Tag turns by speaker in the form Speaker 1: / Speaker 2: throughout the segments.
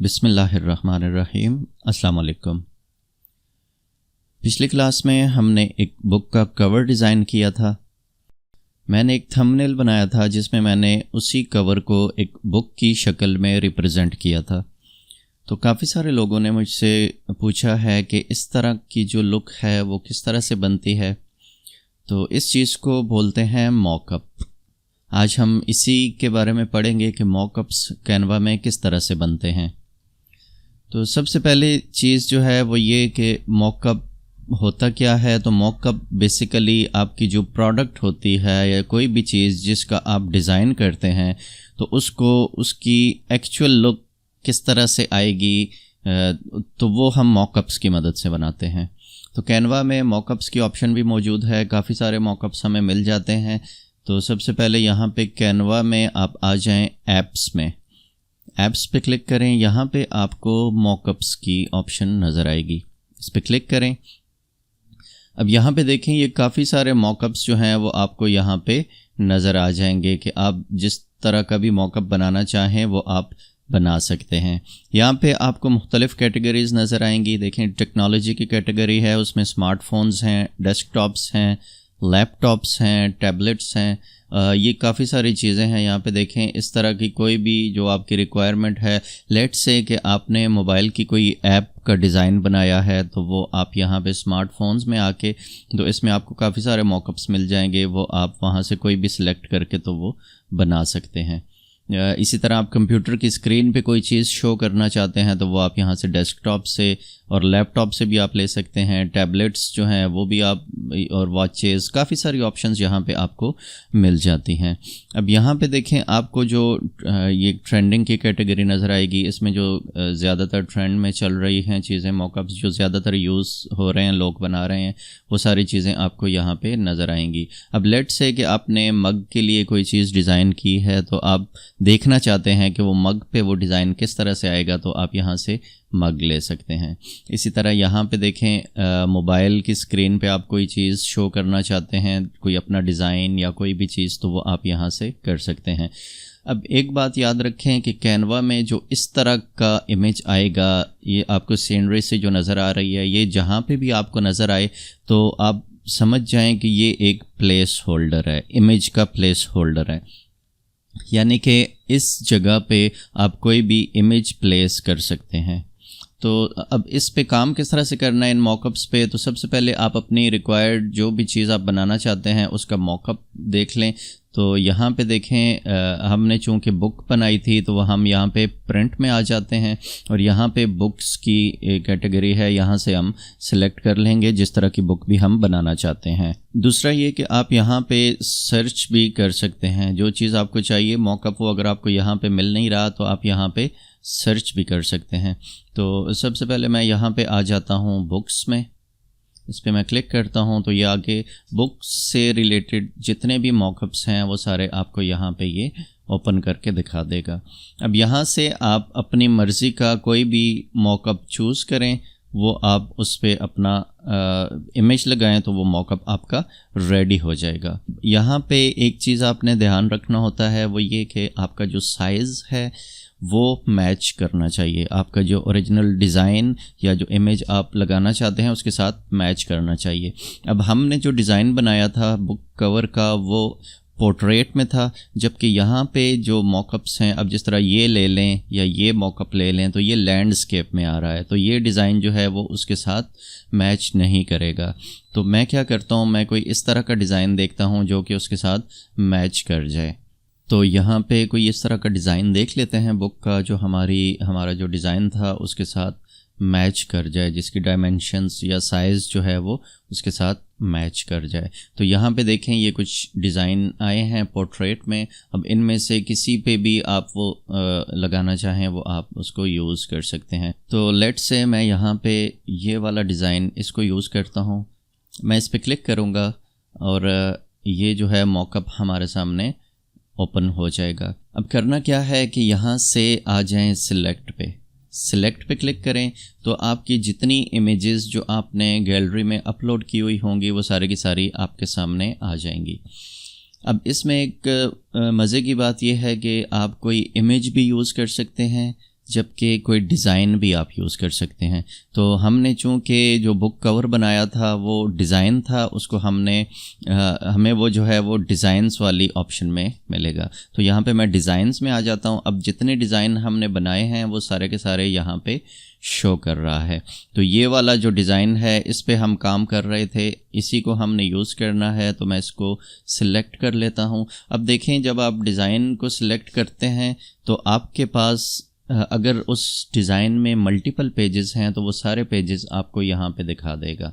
Speaker 1: बिस्मिल्लाहिर्रहमानिर्रहीम। अस्सलाम वालेकुम। पिछली क्लास में हमने एक बुक का कवर डिज़ाइन किया था। मैंने एक थंबनेल बनाया था जिसमें मैंने उसी कवर को एक बुक की शक्ल में रिप्रेजेंट किया था। तो काफ़ी सारे लोगों ने मुझसे पूछा है कि इस तरह की जो लुक है वो किस तरह से बनती है। तो इस चीज़ को बोलते हैं मॉकअप। आज हम इसी के बारे में पढ़ेंगे कि मॉकअप्स कैनवा में किस तरह से बनते हैं। तो सबसे पहले चीज़ जो है वो ये कि मॉकअप होता क्या है। तो मॉकअप बेसिकली आपकी जो प्रोडक्ट होती है या कोई भी चीज़ जिसका आप डिज़ाइन करते हैं तो उसको उसकी एक्चुअल लुक किस तरह से आएगी, तो वो हम मॉकअप्स की मदद से बनाते हैं। तो कैनवा में मॉकअप्स की ऑप्शन भी मौजूद है, काफ़ी सारे मॉकअप्स हमें मिल जाते हैं। तो सबसे पहले यहाँ पे कैनवा में आप आ जाएं ऐप्स में, ऐप्स पे क्लिक करें। यहाँ पे आपको मॉकअप्स की ऑप्शन नज़र आएगी, इस पे क्लिक करें। अब यहाँ पे देखें ये काफ़ी सारे मॉकअप्स जो हैं वो आपको यहाँ पे नज़र आ जाएंगे कि आप जिस तरह का भी मॉकअप बनाना चाहें वो आप बना सकते हैं। यहाँ पे आपको मुख्तलिफ़ कैटेगरीज़ नज़र आएंगी। देखें टेक्नोलॉजी की कैटेगरी है, उसमें स्मार्टफोन्स हैं, डेस्कटॉप्स हैं, लैपटॉप्स हैं, टैबलेट्स हैं, ये काफ़ी सारी चीज़ें हैं। यहाँ पे देखें इस तरह की कोई भी जो आपकी रिक्वायरमेंट है, लेट्स से कि आपने मोबाइल की कोई ऐप का डिज़ाइन बनाया है तो वो आप यहाँ पे स्मार्टफोन्स में आके तो इसमें आपको काफ़ी सारे मॉकअप्स मिल जाएंगे, वो आप वहाँ से कोई भी सिलेक्ट करके तो वो बना सकते हैं। इसी तरह आप कंप्यूटर की स्क्रीन पे कोई चीज़ शो करना चाहते हैं तो वो आप यहाँ से डेस्कटॉप से और लैपटॉप से भी आप ले सकते हैं। टैबलेट्स जो हैं वो भी आप, और वॉचेस, काफ़ी सारी ऑप्शंस यहाँ पे आपको मिल जाती हैं। अब यहाँ पे देखें आपको जो ये ट्रेंडिंग की कैटेगरी नज़र आएगी, इसमें जो ज़्यादातर ट्रेंड में चल रही हैं चीज़ें, मॉकअप्स जो ज़्यादातर यूज़ हो रहे हैं, लोग बना रहे हैं, वो सारी चीज़ें आपको यहाँ पे नज़र आएंगी। अब लेट्स से कि आपने मग के लिए कोई चीज़ डिज़ाइन की है तो आप देखना चाहते हैं कि वो मग पे वो डिज़ाइन किस तरह से आएगा, तो आप यहाँ से मग ले सकते हैं। इसी तरह यहाँ पे देखें मोबाइल की स्क्रीन पे आप कोई चीज़ शो करना चाहते हैं, कोई अपना डिज़ाइन या कोई भी चीज़, तो वो आप यहाँ से कर सकते हैं। अब एक बात याद रखें कि कैनवा में जो इस तरह का इमेज आएगा, ये आपको सीनरी से जो नज़र आ रही है, ये जहाँ पे भी आपको नज़र आए तो आप समझ जाएं कि ये एक प्लेस होल्डर है, इमेज का प्लेस होल्डर है। यानी कि इस जगह पे आप कोई भी इमेज प्लेस कर सकते हैं। तो अब इस पे काम किस तरह से करना है इन मॉकअप्स पे। तो सबसे पहले आप अपनी रिक्वायर्ड जो भी चीज़ आप बनाना चाहते हैं उसका मॉकअप देख लें। तो यहाँ पे देखें हमने चूँकि बुक बनाई थी तो हम यहाँ पे प्रिंट में आ जाते हैं और यहाँ पे बुक्स की कैटेगरी है, यहाँ से हम सिलेक्ट कर लेंगे जिस तरह की बुक भी हम बनाना चाहते हैं। दूसरा ये कि आप यहाँ पे सर्च भी कर सकते हैं, जो चीज़ आपको चाहिए मॉकअप वो अगर आपको यहाँ पे मिल नहीं रहा तो आप यहाँ पे सर्च भी कर सकते हैं। तो सबसे पहले मैं यहाँ पे आ जाता हूँ बुक्स में, इस पर मैं क्लिक करता हूँ तो ये आगे बुक्स से रिलेटेड जितने भी मॉकअप्स हैं वो सारे आपको यहाँ पे ये ओपन करके दिखा देगा। अब यहाँ से आप अपनी मर्ज़ी का कोई भी मॉकअप चूज़ करें, वो आप उस पर अपना इमेज लगाएं तो वो मॉकअप आपका रेडी हो जाएगा। यहाँ पे एक चीज़ आपने ध्यान रखना होता है, वो ये कि आपका जो साइज़ है वो मैच करना चाहिए, आपका जो ओरिजिनल डिज़ाइन या जो इमेज आप लगाना चाहते हैं उसके साथ मैच करना चाहिए। अब हमने जो डिज़ाइन बनाया था बुक कवर का वो पोर्ट्रेट में था, जबकि यहाँ पे जो मॉकअप्स हैं, अब जिस तरह ये ले लें या ये मॉकअप ले लें तो ये लैंडस्केप में आ रहा है, तो ये डिज़ाइन जो है वो उसके साथ मैच नहीं करेगा। तो मैं क्या करता हूँ, मैं कोई इस तरह का डिज़ाइन देखता हूँ जो कि उसके साथ मैच कर जाए। तो यहाँ पे कोई इस तरह का डिज़ाइन देख लेते हैं बुक का जो हमारा जो डिज़ाइन था उसके साथ मैच कर जाए, जिसकी डायमेंशंस या साइज़ जो है वो उसके साथ मैच कर जाए। तो यहाँ पे देखें ये कुछ डिज़ाइन आए हैं पोर्ट्रेट में। अब इनमें से किसी पे भी आप वो लगाना चाहें वो आप उसको यूज़ कर सकते हैं। तो लेट्स से मैं यहाँ पे ये वाला डिज़ाइन इसको यूज़ करता हूँ, मैं इस पर क्लिक करूँगा और ये जो है मॉकअप हमारे सामने ओपन हो जाएगा। अब करना क्या है कि यहाँ से आ जाएं सिलेक्ट पे क्लिक करें तो आपकी जितनी इमेजेस जो आपने गैलरी में अपलोड की हुई होंगी वो सारी की सारी आपके सामने आ जाएंगी। अब इसमें एक मज़े की बात यह है कि आप कोई इमेज भी यूज़ कर सकते हैं, जबकि कोई डिज़ाइन भी आप यूज़ कर सकते हैं। तो हमने चूँकि जो बुक कवर बनाया था वो डिज़ाइन था, उसको हमें वो जो है वो डिज़ाइंस वाली ऑप्शन में मिलेगा। तो यहाँ पे मैं डिज़ाइंस में आ जाता हूँ। अब जितने डिज़ाइन हमने बनाए हैं वो सारे के सारे यहाँ पे शो कर रहा है। तो ये वाला जो डिज़ाइन है इस पे हम काम कर रहे थे, इसी को हमने यूज़ करना है। तो मैं इसको सिलेक्ट कर लेता हूँ। अब देखें, जब आप डिज़ाइन को सिलेक्ट करते हैं तो आपके पास अगर उस डिज़ाइन में मल्टीपल पेजेस हैं तो वो सारे पेजेस आपको यहाँ पे दिखा देगा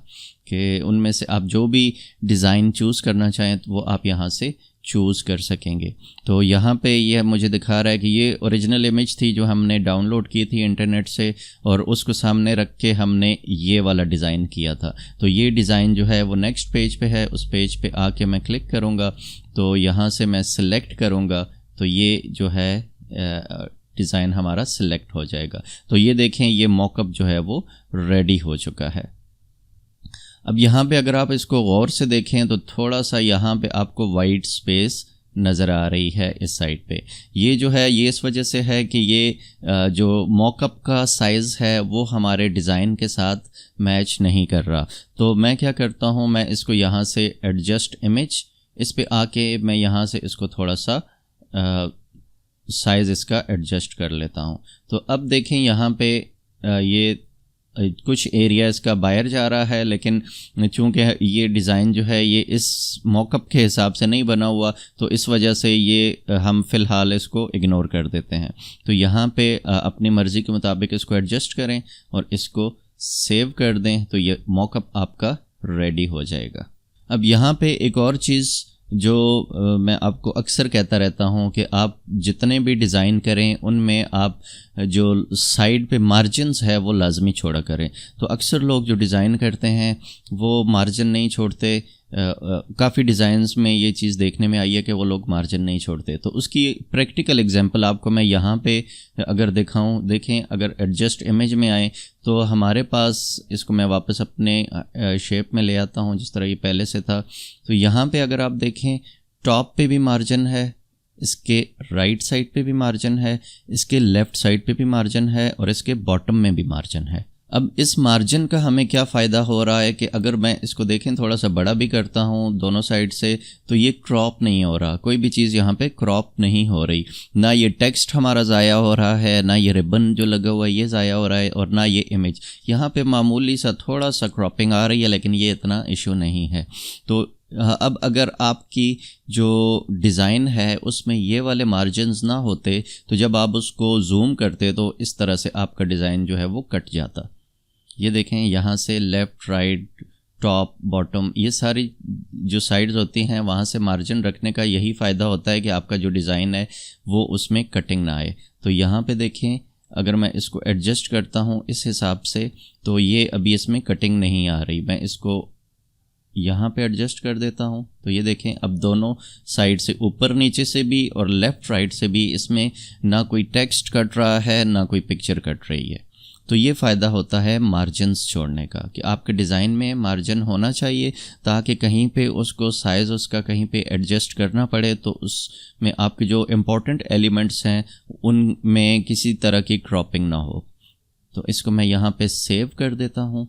Speaker 1: कि उनमें से आप जो भी डिज़ाइन चूज़ करना चाहें तो वो आप यहाँ से चूज़ कर सकेंगे। तो यहाँ पे ये मुझे दिखा रहा है कि ये ओरिजिनल इमेज थी जो हमने डाउनलोड की थी इंटरनेट से, और उसको सामने रख के हमने ये वाला डिज़ाइन किया था। तो ये डिज़ाइन जो है वो नेक्स्ट पेज पे है। उस पेज पे आके मैं क्लिक करूँगा तो यहाँ से मैं सिलेक्ट करूँगा तो ये जो है डिज़ाइन हमारा सिलेक्ट हो जाएगा। तो ये देखें, ये मॉकअप जो है वो रेडी हो चुका है। अब यहाँ पे अगर आप इसको गौर से देखें तो थोड़ा सा यहाँ पे आपको वाइट स्पेस नज़र आ रही है इस साइड पे। ये जो है ये इस वजह से है कि ये जो मॉकअप का साइज़ है वो हमारे डिज़ाइन के साथ मैच नहीं कर रहा। तो मैं क्या करता हूँ, मैं इसको यहाँ से एडजस्ट इमेज, इस पे आके मैं यहाँ से इसको थोड़ा सा साइज़ इसका एडजस्ट कर लेता हूँ। तो अब देखें यहाँ पे ये कुछ एरिया इसका बाहर जा रहा है, लेकिन चूंकि ये डिज़ाइन जो है ये इस मॉकअप के हिसाब से नहीं बना हुआ तो इस वजह से ये हम फ़िलहाल इसको इग्नोर कर देते हैं। तो यहाँ पे अपनी मर्ज़ी के मुताबिक इसको एडजस्ट करें और इसको सेव कर दें तो ये मॉकअप आपका रेडी हो जाएगा। अब यहाँ पे एक और चीज़ जो मैं आपको अक्सर कहता रहता हूँ कि आप जितने भी डिज़ाइन करें उनमें आप जो साइड पे मार्जिन्स है वो लाजमी छोड़ा करें। तो अक्सर लोग जो डिज़ाइन करते हैं वो मार्जिन नहीं छोड़ते। काफ़ी डिज़ाइंस में ये चीज़ देखने में आई है कि वो लोग मार्जिन नहीं छोड़ते। तो उसकी प्रैक्टिकल एग्जांपल आपको मैं यहाँ पे अगर दिखाऊं, देखें, अगर एडजस्ट इमेज में आए तो हमारे पास, इसको मैं वापस अपने शेप में ले आता हूँ जिस तरह ये पहले से था। तो यहाँ पे अगर आप देखें, टॉप पे भी मार्जिन है, इसके राइट साइड पे भी मार्जिन है, इसके लेफ़्ट साइड पे भी मार्जिन है और इसके बॉटम में भी मार्जिन है। अब इस मार्जिन का हमें क्या फ़ायदा हो रहा है कि अगर मैं इसको देखें थोड़ा सा बड़ा भी करता हूँ दोनों साइड से तो ये क्रॉप नहीं हो रहा, कोई भी चीज़ यहाँ पे क्रॉप नहीं हो रही। ना ये टेक्स्ट हमारा ज़ाया हो रहा है, ना ये रिबन जो लगा हुआ है ये ज़ाया हो रहा है, और ना ये इमेज। यहाँ पे मामूली सा थोड़ा सा क्रॉपिंग आ रही है लेकिन ये इतना इशू नहीं है। तो अब अगर आपकी जो डिज़ाइन है उसमें ये वाले मार्जिन्स ना होते तो जब आप उसको जूम करते तो इस तरह से आपका डिज़ाइन जो है वो कट जाता। ये देखें, यहाँ से लेफ़्ट, राइट, टॉप, बॉटम, ये सारी जो साइड्स होती हैं वहाँ से मार्जिन रखने का यही फ़ायदा होता है कि आपका जो डिज़ाइन है वो उसमें कटिंग ना आए। तो यहाँ पे देखें, अगर मैं इसको एडजस्ट करता हूँ इस हिसाब से तो ये अभी इसमें कटिंग नहीं आ रही। मैं इसको यहाँ पे एडजस्ट कर देता हूँ तो ये देखें, अब दोनों साइड से, ऊपर नीचे से भी और लेफ़्ट राइट से भी, इसमें ना कोई टेक्स्ट कट रहा है ना कोई पिक्चर कट रही है। तो ये फ़ायदा होता है मार्जिन्स छोड़ने का कि आपके डिज़ाइन में मार्जिन होना चाहिए ताकि कहीं पे उसको साइज़ उसका कहीं पे एडजस्ट करना पड़े तो उसमें आपके जो इम्पोर्टेंट एलिमेंट्स हैं उनमें किसी तरह की क्रॉपिंग ना हो। तो इसको मैं यहाँ पे सेव कर देता हूँ।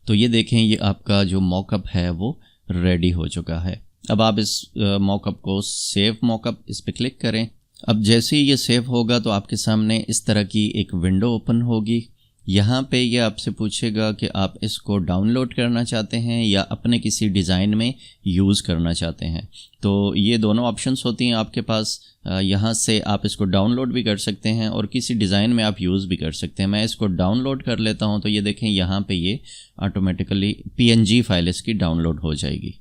Speaker 1: तो ये देखें, ये आपका जो मॉकअप है वो रेडी हो चुका है। अब आप इस मॉकअप को सेव मॉकअप, इस पर क्लिक करें। अब जैसे ही ये सेव होगा तो आपके सामने इस तरह की एक विंडो ओपन होगी। यहाँ पे ये आपसे पूछेगा कि आप इसको डाउनलोड करना चाहते हैं या अपने किसी डिज़ाइन में यूज़ करना चाहते हैं। तो ये दोनों ऑप्शंस होती हैं आपके पास। यहाँ से आप इसको डाउनलोड भी कर सकते हैं और किसी डिज़ाइन में आप यूज़ भी कर सकते हैं। मैं इसको डाउनलोड कर लेता हूँ तो ये देखें, यहाँ पे ये ऑटोमेटिकली PNG फाइल इसकी डाउनलोड हो जाएगी।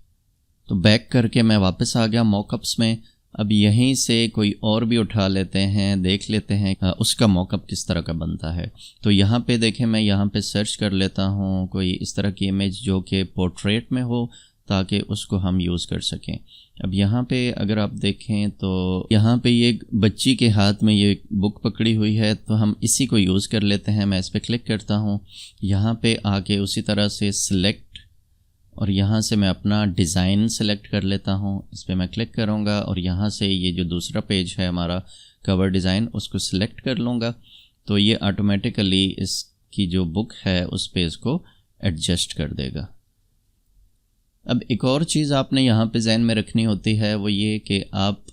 Speaker 1: तो बैक करके मैं वापस आ गया मॉकअप्स में। अब यहीं से कोई और भी उठा लेते हैं, देख लेते हैं उसका मॉकअप किस तरह का बनता है। तो यहाँ पे देखें, मैं यहाँ पे सर्च कर लेता हूँ कोई इस तरह की इमेज जो कि पोर्ट्रेट में हो ताकि उसको हम यूज़ कर सकें। अब यहाँ पे अगर आप देखें तो यहाँ पे ये बच्ची के हाथ में ये बुक पकड़ी हुई है तो हम इसी को यूज़ कर लेते हैं। मैं इस पर क्लिक करता हूँ, यहाँ पे आके उसी तरह से सिलेक्ट, और यहाँ से मैं अपना डिज़ाइन सेलेक्ट कर लेता हूँ। इस पर मैं क्लिक करूँगा और यहाँ से ये जो दूसरा पेज है हमारा कवर डिज़ाइन, उसको सिलेक्ट कर लूँगा। तो ये ऑटोमेटिकली इसकी जो बुक है उस पे इसको एडजस्ट कर देगा। अब एक और चीज़ आपने यहाँ पे ज़हन में रखनी होती है, वो ये कि आप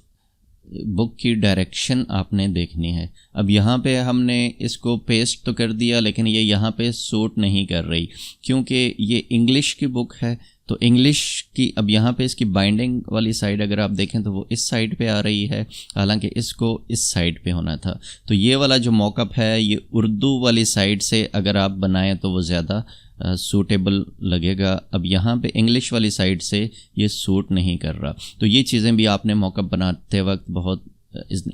Speaker 1: बुक की डायरेक्शन आपने देखनी है। अब यहाँ पे हमने इसको पेस्ट तो कर दिया, लेकिन ये यहाँ पे सूट नहीं कर रही क्योंकि ये इंग्लिश की बुक है। तो इंग्लिश की अब यहाँ पे इसकी बाइंडिंग वाली साइड अगर आप देखें तो वो इस साइड पे आ रही है, हालांकि इसको इस साइड पे होना था। तो ये वाला जो मॉकअप है ये उर्दू वाली साइड से अगर आप बनाएं तो वो ज़्यादा सूटेबल लगेगा। अब यहाँ पे इंग्लिश वाली साइड से ये सूट नहीं कर रहा। तो ये चीज़ें भी आपने मॉकअप बनाते वक्त बहुत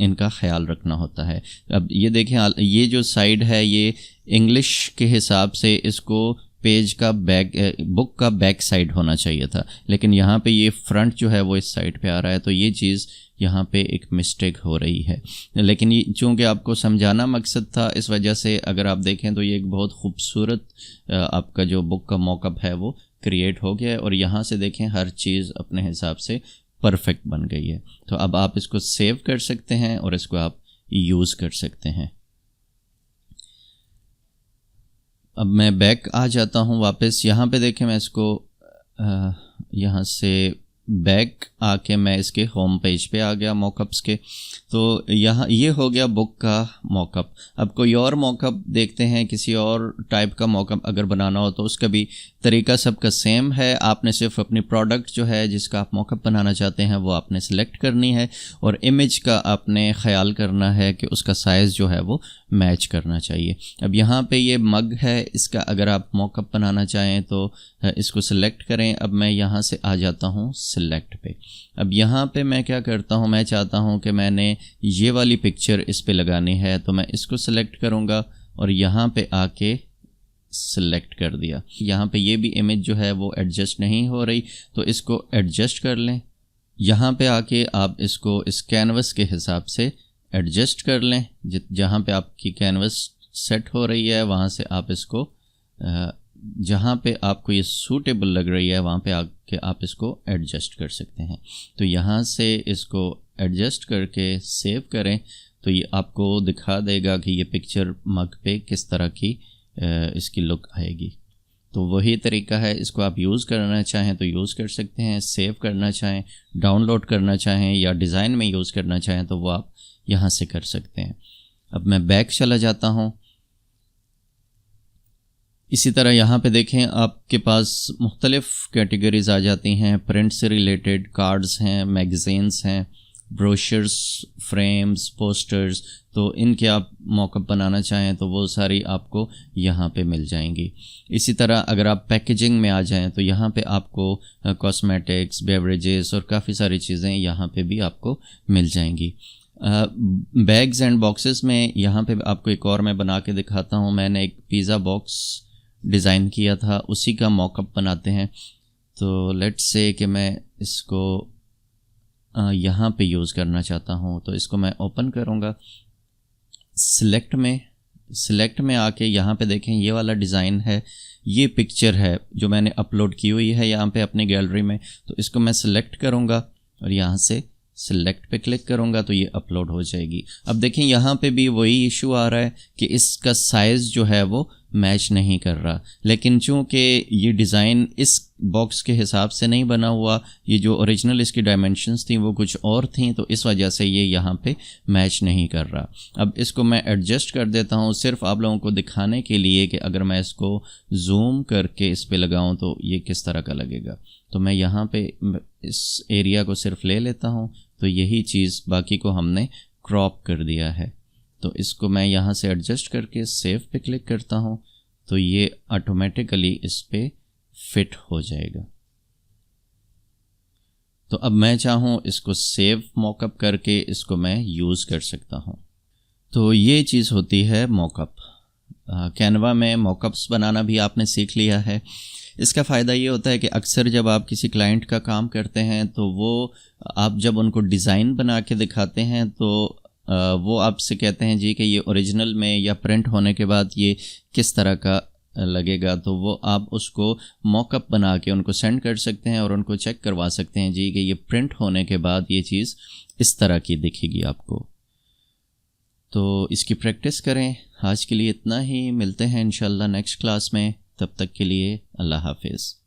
Speaker 1: इनका ख्याल रखना होता है। अब ये देखें, ये जो साइड है ये इंग्लिश के हिसाब से इसको पेज का बैक, बुक का बैक साइड होना चाहिए था, लेकिन यहाँ पे ये फ्रंट जो है वो इस साइड पे आ रहा है। तो ये चीज़ यहाँ पे एक मिस्टेक हो रही है, लेकिन ये चूँकि आपको समझाना मकसद था इस वजह से अगर आप देखें तो ये एक बहुत खूबसूरत आपका जो बुक का मॉकअप है वो क्रिएट हो गया है। और यहाँ से देखें हर चीज़ अपने हिसाब से परफेक्ट बन गई है। तो अब आप इसको सेव कर सकते हैं और इसको आप यूज़ कर सकते हैं। अब मैं बैक आ जाता हूँ वापस। यहाँ पे देखें मैं इसको यहाँ से बैक आके मैं इसके होम पेज पे आ गया मॉकअप्स के। तो यहाँ ये हो गया बुक का मॉकअप। अब कोई और मॉकअप देखते हैं, किसी और टाइप का मॉकअप अगर बनाना हो तो उसका भी तरीका सबका सेम है। आपने सिर्फ अपनी प्रोडक्ट जो है जिसका आप मॉकअप बनाना चाहते हैं वो आपने सेलेक्ट करनी है और इमेज का आपने ख्याल करना है कि उसका साइज़ जो है वो मैच करना चाहिए। अब यहाँ पे ये मग है, इसका अगर आप मॉकअप बनाना चाहें तो इसको सिलेक्ट करें। अब मैं यहाँ से आ जाता हूँ सिलेक्ट पे। अब यहाँ पे मैं क्या करता हूँ, मैं चाहता हूँ कि मैंने ये वाली पिक्चर इस पे लगानी है, तो मैं इसको सिलेक्ट करूँगा और यहाँ पे आके सिलेक्ट कर दिया। यहाँ पे ये भी इमेज जो है वो एडजस्ट नहीं हो रही, तो इसको एडजस्ट कर लें। यहाँ पे आके आप इसको इस कैनवस के हिसाब से एडजस्ट कर लें। जहाँ पे आपकी कैनवस सेट हो रही है वहाँ से आप इसको जहाँ पे आपको ये सूटेबल लग रही है वहाँ पे आके आप इसको एडजस्ट कर सकते हैं। तो यहाँ से इसको एडजस्ट करके सेव करें तो ये आपको दिखा देगा कि ये पिक्चर मग पे किस तरह की इसकी लुक आएगी। तो वही तरीका है, इसको आप यूज़ करना चाहें तो यूज़ कर सकते हैं, सेव करना चाहें, डाउनलोड करना चाहें या डिज़ाइन में यूज़ करना चाहें तो वो आप यहाँ से कर सकते हैं। अब मैं बैक चला जाता हूँ। इसी तरह यहाँ पे देखें आपके पास मुख्तलिफ़ कैटेगरीज आ जाती हैं। प्रिंट से रिलेटेड कार्ड्स हैं, मैगज़ीन्स हैं, ब्रोशर्स, फ्रेम्स, पोस्टर्स। तो इनके आप मॉकअप बनाना चाहें तो वो सारी आपको यहाँ पे मिल जाएंगी। इसी तरह अगर आप पैकेजिंग में आ जाएं तो यहाँ पे आपको कॉस्मेटिक्स, बेवरेजेस और काफ़ी सारी चीज़ें यहाँ पे भी आपको मिल जाएंगी। बैग्स एंड बॉक्सेस में यहाँ पे आपको एक और मैं बना के दिखाता हूँ। मैंने एक पिज़्ज़ा बॉक्स डिज़ाइन किया था, उसी का मॉकअप बनाते हैं। तो लेट्स से कि मैं इसको यहाँ पे यूज़ करना चाहता हूँ, तो इसको मैं ओपन करूँगा सिलेक्ट में आके यहाँ पे देखें ये वाला डिज़ाइन है, ये पिक्चर है जो मैंने अपलोड की हुई है यहाँ पे अपनी गैलरी में। तो इसको मैं सिलेक्ट करूँगा और यहाँ से सिलेक्ट पे क्लिक करूँगा तो ये अपलोड हो जाएगी। अब देखें यहाँ पे भी वही इशू आ रहा है कि इसका साइज़ जो है वो मैच नहीं कर रहा, लेकिन चूँकि ये डिज़ाइन इस बॉक्स के हिसाब से नहीं बना हुआ, ये जो ओरिजिनल इसकी डायमेंशंस थी वो कुछ और थी, तो इस वजह से ये यहाँ पे मैच नहीं कर रहा। अब इसको मैं एडजस्ट कर देता हूँ सिर्फ आप लोगों को दिखाने के लिए कि अगर मैं इसको जूम करके इस पे लगाऊँ तो ये किस तरह का लगेगा। तो मैं यहाँ पे इस एरिया को सिर्फ ले लेता हूँ, तो यही चीज़ बाकी को हमने क्रॉप कर दिया है। तो इसको मैं यहाँ से एडजस्ट करके सेव पे क्लिक करता हूँ तो ये ऑटोमेटिकली इस पे फिट हो जाएगा। तो अब मैं चाहूँ इसको सेव मॉकअप करके इसको मैं यूज़ कर सकता हूँ। तो ये चीज़ होती है मॉकअप। कैनवा में मॉकअप्स बनाना भी आपने सीख लिया है। इसका फ़ायदा ये होता है कि अक्सर जब आप किसी क्लाइंट का काम करते हैं तो वो आप जब उनको डिज़ाइन बना के दिखाते हैं तो वो आपसे कहते हैं जी कि ये ओरिजिनल में या प्रिंट होने के बाद ये किस तरह का लगेगा, तो वो आप उसको मॉकअप बना के उनको सेंड कर सकते हैं और उनको चेक करवा सकते हैं जी कि ये प्रिंट होने के बाद ये चीज़ इस तरह की दिखेगी आपको। तो इसकी प्रैक्टिस करें। आज के लिए इतना ही, मिलते हैं इंशाल्लाह नेक्स्ट क्लास में। तब तक के लिए अल्लाह हाफिज़।